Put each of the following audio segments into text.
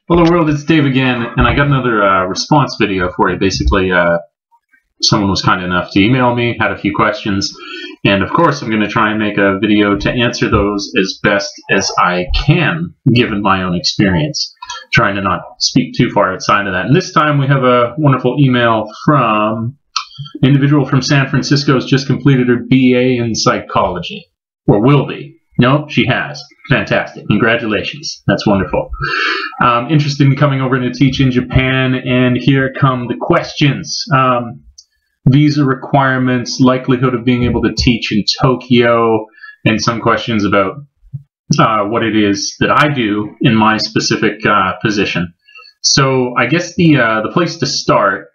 Hello world, it's Dave again, and I got another response video for you. Basically, someone was kind enough to email me, had a few questions, and of course I'm going to try and make a video to answer those as best as I can, given my own experience, trying to not speak too far outside of that. And this time we have a wonderful email from an individual from San Francisco who's just completed her BA in psychology, or will be. No, she has. Fantastic. Congratulations. That's wonderful. Interested in coming over to teach in Japan, and here come the questions. Visa requirements, likelihood of being able to teach in Tokyo, and some questions about what it is that I do in my specific position. So I guess the place to start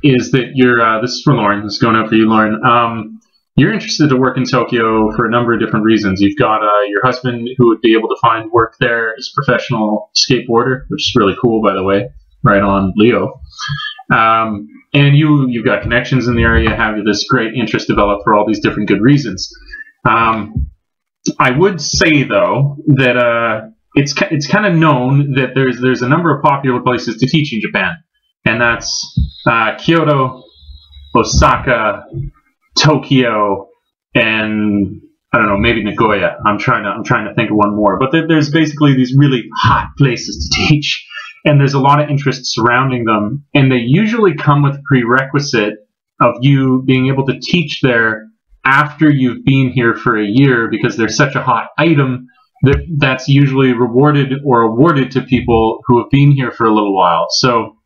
is that you're, this is for Lauren, this is going out for you, Lauren. You're interested to work in Tokyo for a number of different reasons. You've got your husband who would be able to find work there as a professional skateboarder, which is really cool, by the way. Right on, Leo. And you've got connections in the area, have this great interest developed for all these different good reasons. I would say, though, that it's kind of known that there's a number of popular places to teach in Japan, and that's Kyoto, Osaka, Tokyo, and I don't know, maybe Nagoya. I'm trying to think of one more. But there's basically these really hot places to teach, and there's a lot of interest surrounding them. And they usually come with a prerequisite of you being able to teach there after you've been here for a year, because they're such a hot item that's usually rewarded or awarded to people who have been here for a little while. So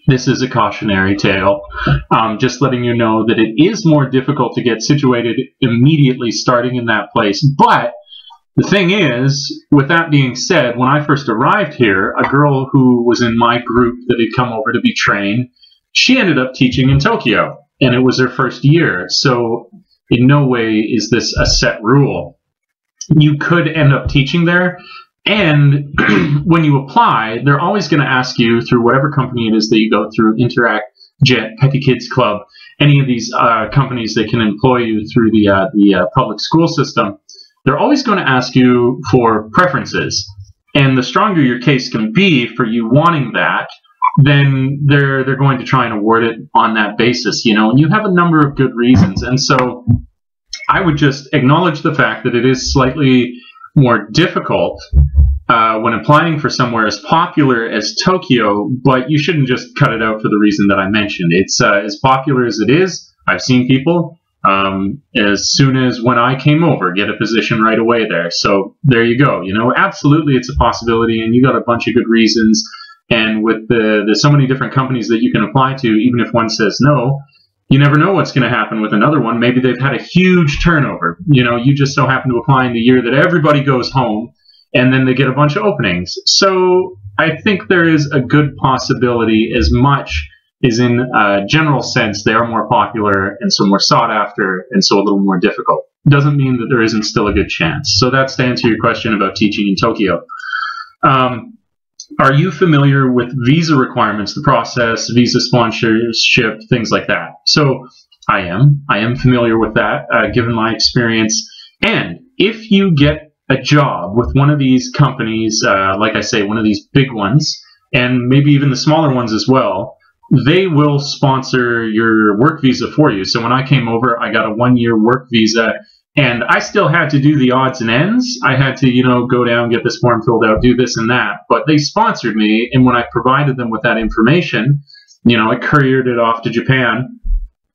this is a cautionary tale, just letting you know that it is more difficult to get situated immediately starting in that place. But the thing is, with that being said, when I first arrived here, a girl who was in my group that had come over to be trained, she ended up teaching in Tokyo, and it was her first year. So in no way is this a set rule. You could end up teaching there. And when you apply, they're always going to ask you through whatever company it is that you go through, Interact, Jet, Petty Kids Club, any of these companies that can employ you through the public school system. They're always going to ask you for preferences. And the stronger your case can be for you wanting that, then they're going to try and award it on that basis, you know. And you have a number of good reasons. And so I would just acknowledge the fact that it is slightly more difficult when applying for somewhere as popular as Tokyo, but you shouldn't just cut it out for the reason that I mentioned. It's as popular as it is. I've seen people as soon as when I came over get a position right away there. So there you go. You know, absolutely, it's a possibility, and you got a bunch of good reasons. And with there's so many different companies that you can apply to, even if one says no, you never know what's going to happen with another one. Maybe they've had a huge turnover. You know, you just so happen to apply in the year that everybody goes home, and then they get a bunch of openings. So I think there is a good possibility, as much as in a general sense they are more popular and so more sought after and so a little more difficult. Doesn't mean that there isn't still a good chance. So that's to answer your question about teaching in Tokyo. Are you familiar with visa requirements, the process, visa sponsorship, things like that? So I am familiar with that, given my experience. And if you get a job with one of these companies, like I say, one of these big ones, and maybe even the smaller ones as well, they will sponsor your work visa for you. So when I came over, I got a 1-year work visa, and I still had to do the odds and ends. I had to, you know, go down, get this form filled out, do this and that. But they sponsored me, and when I provided them with that information, you know, I couriered it off to Japan.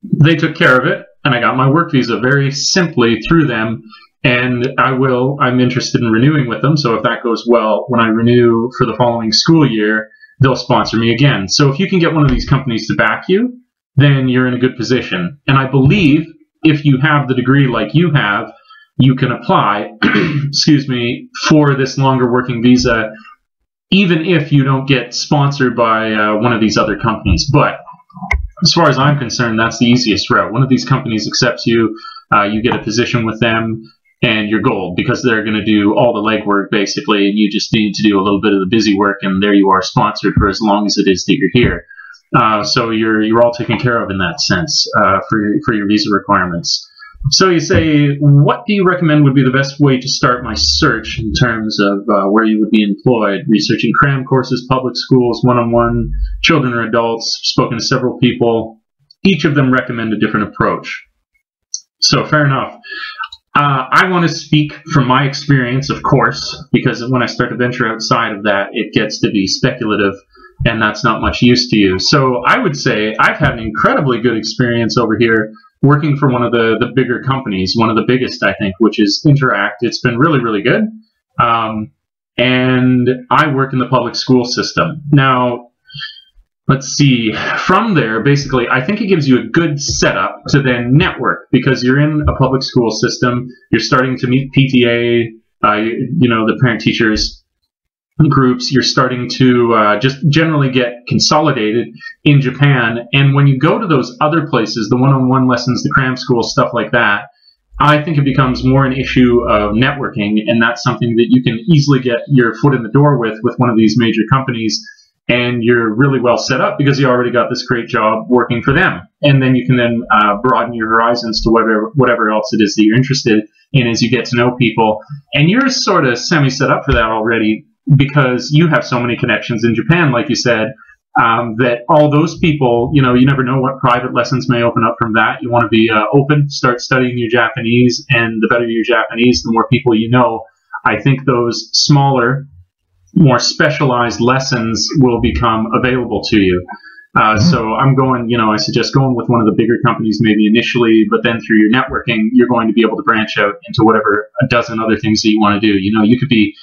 They took care of it, and I got my work visa very simply through them. And I'm interested in renewing with them. So if that goes well, when I renew for the following school year, they'll sponsor me again. So if you can get one of these companies to back you, then you're in a good position. And I believe if you have the degree like you have, you can apply, excuse me, for this longer working visa, even if you don't get sponsored by one of these other companies. But as far as I'm concerned, that's the easiest route. One of these companies accepts you, you get a position with them, and you're gold, because they're going to do all the legwork basically, and you just need to do a little bit of the busy work, and there you are, sponsored for as long as it is that you're here. So you're all taken care of in that sense for your visa requirements. So you say, what do you recommend would be the best way to start my search in terms of where you would be employed? Researching cram courses, public schools, one-on-one, children or adults. Spoken to several people. Each of them recommend a different approach. So fair enough. I want to speak from my experience, of course, because when I start to venture outside of that, it gets to be speculative, and that's not much use to you. So I would say I've had an incredibly good experience over here working for one of the bigger companies, one of the biggest, I think, which is Interact. It's been really, really good. And I work in the public school system. Now, let's see, from there, basically, I think it gives you a good setup to then network, because you're in a public school system, you're starting to meet PTA, the parent-teachers groups, you're starting to just generally get consolidated in Japan. And when you go to those other places, the one-on-one lessons, the cram schools, stuff like that, I think it becomes more an issue of networking, and that's something that you can easily get your foot in the door with one of these major companies, and you're really well set up because you already got this great job working for them. And then you can then broaden your horizons to whatever else it is that you're interested in as you get to know people. And you're sort of semi-set up for that already, because you have so many connections in Japan, like you said, that all those people, you never know what private lessons may open up from that. You want to be open, start studying your Japanese, and the better your Japanese, the more people you know. I think those smaller, more specialized lessons will become available to you. So I'm going, I suggest going with one of the bigger companies maybe initially, but then through your networking, you're going to be able to branch out into whatever a dozen other things that you want to do. You could be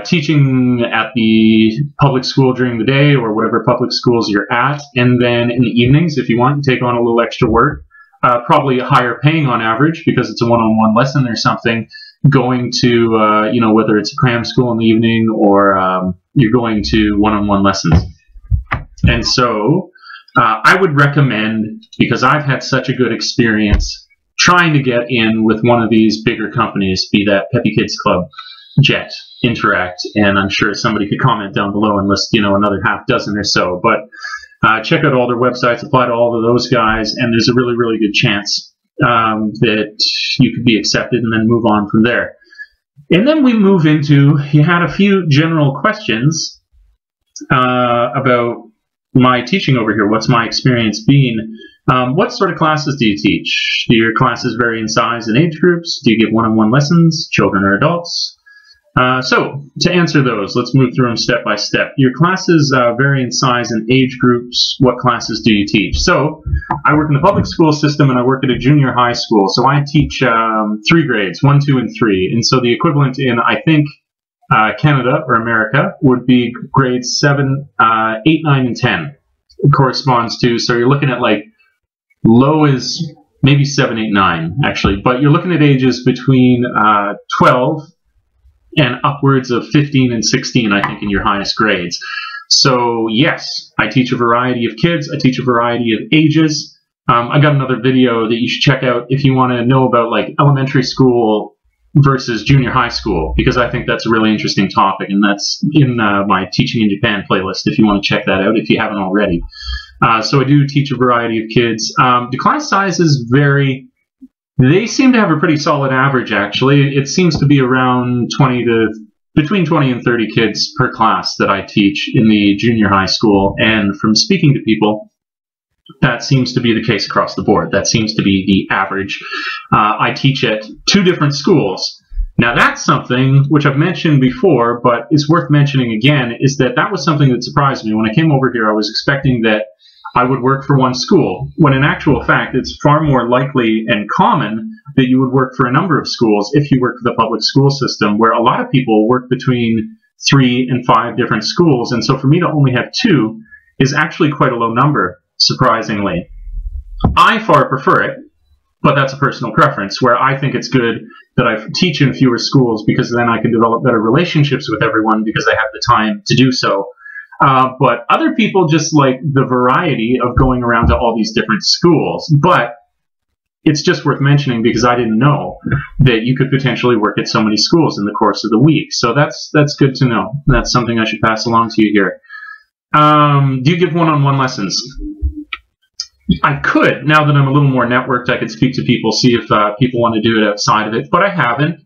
teaching at the public school during the day or whatever public schools you're at, and then in the evenings, if you want, take on a little extra work, probably higher paying on average because it's a one-on-one lesson or something, going to, whether it's a cram school in the evening or you're going to one-on-one lessons. And so I would recommend, because I've had such a good experience trying to get in with one of these bigger companies, be that Peppy Kids Club, Jet, Interact, and I'm sure somebody could comment down below and list, another half dozen or so. But check out all their websites, apply to all of those guys, and there's a really, really good chance that you could be accepted and then move on from there. And then we move into, you had a few general questions about my teaching over here. What's my experience been? What sort of classes do you teach? Do your classes vary in size and age groups? Do you give one-on-one lessons, children or adults? So, to answer those, let's move through them step by step. Your classes vary in size and age groups. What classes do you teach? So, I work in the public school system and I work at a junior high school. So, I teach 3 grades, 1, 2, and 3. And so, the equivalent in, I think, Canada or America would be grades 7, 8, 9, and 10. It corresponds to, so you're looking at like, low is maybe 7, 8, 9, actually. But you're looking at ages between 12 and upwards of 15 and 16, I think, in your highest grades. So, yes, I teach a variety of kids. I teach a variety of ages. I got another video that you should check out if you want to know about, like, elementary school versus junior high school, because I think that's a really interesting topic, and that's in my Teaching in Japan playlist if you want to check that out if you haven't already. So I do teach a variety of kids. The class sizes vary. They seem to have a pretty solid average, actually. It seems to be around between 20 and 30 kids per class that I teach in the junior high school. And from speaking to people, that seems to be the case across the board. That seems to be the average. I teach at 2 different schools. Now, that's something which I've mentioned before, but is worth mentioning again, is that was something that surprised me. When I came over here, I was expecting that I would work for one school, when in actual fact, it's far more likely and common that you would work for a number of schools if you work for the public school system, where a lot of people work between 3 and 5 different schools. And so for me to only have 2 is actually quite a low number, surprisingly. I far prefer it, but that's a personal preference, where I think it's good that I teach in fewer schools, because then I can develop better relationships with everyone because I have the time to do so. But other people just like the variety of going around to all these different schools. But it's just worth mentioning because I didn't know that you could potentially work at so many schools in the course of the week. So that's good to know. That's something I should pass along to you here. Do you give one-on-one lessons? I could, now that I'm a little more networked, I could speak to people, see if people want to do it outside of it, but I haven't.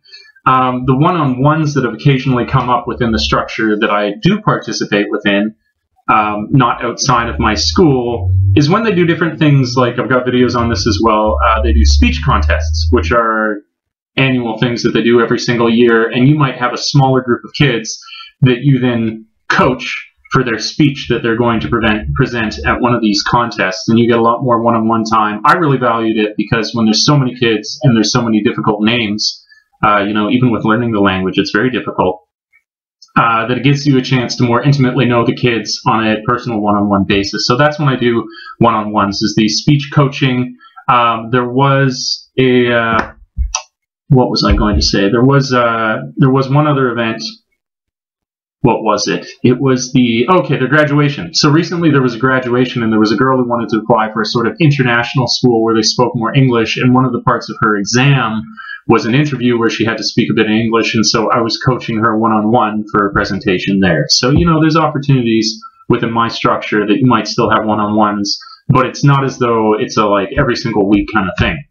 The one-on-ones that have occasionally come up within the structure that I do participate within, not outside of my school, is when they do different things, like I've got videos on this as well. They do speech contests, which are annual things that they do every single year, and you might have a smaller group of kids that you then coach for their speech that they're going to present at one of these contests, and you get a lot more one-on-one time. I really valued it because when there's so many kids and there's so many difficult names, even with learning the language, it's very difficult, that it gives you a chance to more intimately know the kids on a personal one-on-one basis. So that's when I do one-on-ones, is the speech coaching. There was a, what was I going to say? There was one other event. What was it? It was the graduation. So recently there was a graduation, and there was a girl who wanted to apply for a sort of international school where they spoke more English, and one of the parts of her exam was an interview where she had to speak a bit of English, and so I was coaching her one-on-one for a presentation there. So, there's opportunities within my structure that you might still have one-on-ones, but it's not as though it's a every single week kind of thing.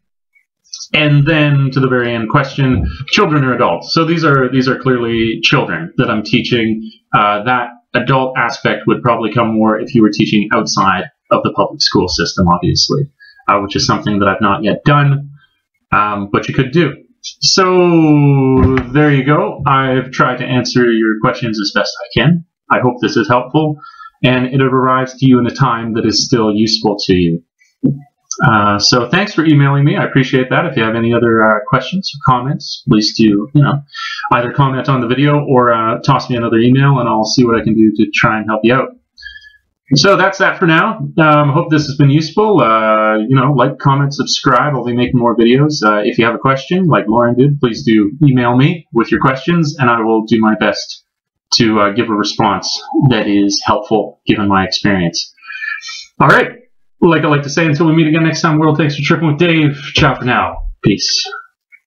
And then to the very end question, children or adults. So these are clearly children that I'm teaching. That adult aspect would probably come more if you were teaching outside of the public school system, obviously, which is something that I've not yet done, but you could do. So there you go. I've tried to answer your questions as best I can. I hope this is helpful, and it arrives to you in a time that is still useful to you. So thanks for emailing me. I appreciate that. If you have any other questions or comments, please do, either comment on the video or toss me another email, and I'll see what I can do to try and help you out. So that's that for now. Hope this has been useful. Like, comment, subscribe. I'll be making more videos. If you have a question, like Lauren did, please do email me with your questions, and I will do my best to give a response that is helpful given my experience. All right. Like I like to say, until we meet again next time, world, thanks for tripping with Dave. Ciao for now. Peace.